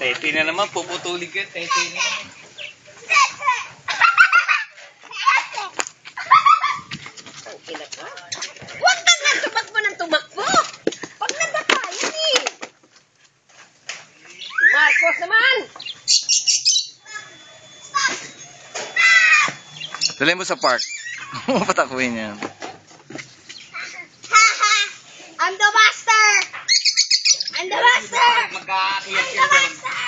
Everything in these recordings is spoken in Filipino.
Tete na naman, puputulin ka. Tete na naman. Huwag ka nga tumakbo ng tumakbo. Pag nadapa, yan eh. Marcos naman. Dalhin mo sa park. Patakuin niya. I'm the master. I'm the master. Magkakakiyat I'm the master.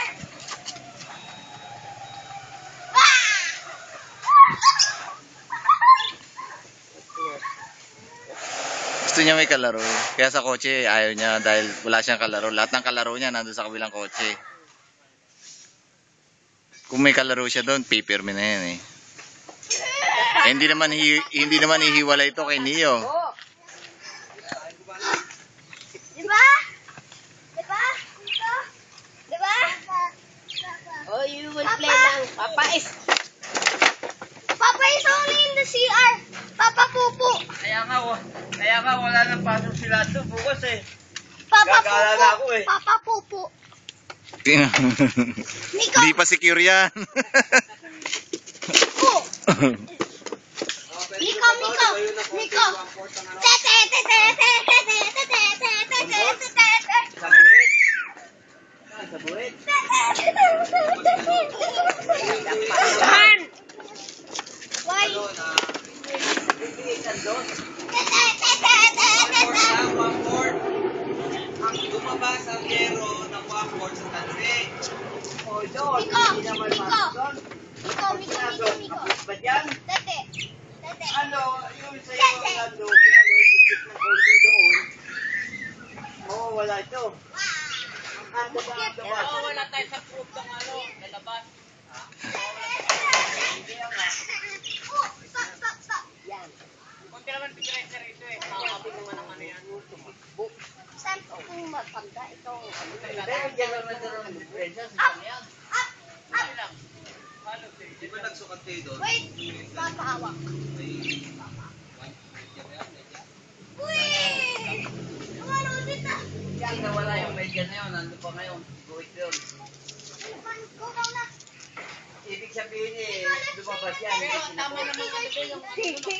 Gusto niya may kalaro. Kaya sa kotse, ayaw niya dahil wala siyang kalaro. Lahat ng kalaro niya nandun sa kabilang kotse. Kung may kalaro siya doon, pipirme na yan eh. Hindi naman hihiwalay ito kay Neo. Diba? Diba? Diba? Oh, you will play lang. Papa is only in the CR. Papa Pupu. Kaya nga wala nang pasok sila doon bukas eh. Papa Gagala Pupu. na ako eh. Papa Pupu. Nico. Hindi pa secure yan. Pupu. Nico. Nico. Tete. Sa buwit. Man. Why? Ang lumabas ang yero ng 1/4 sa tanri. O doon, Nico. hindi naman pasok doon. Nico. Ba't yan? Tete. Ano, yung sa'yo ang lando, kaya isip ng konti doon. Oo, wala ito. Ang labas. Wala tayo sa proof ng ano, lalabas. Hindi nga. Stop. Yan. Kunti naman picture ito eh. Nakakapit naman ang ano yan. Saan kung magpagda itong Pero dyan lang nagkaroon ng difference. Up! Di ba nagsukat kayo doon? Wait! Papahawak. Uy! Nawala ulit na. Yan, nawala yung media na yun. Nandun pa ngayon. Guhit yun. Go down na. Ibig sabihin eh, lumabas yan. Pero tama naman kami yung Kike!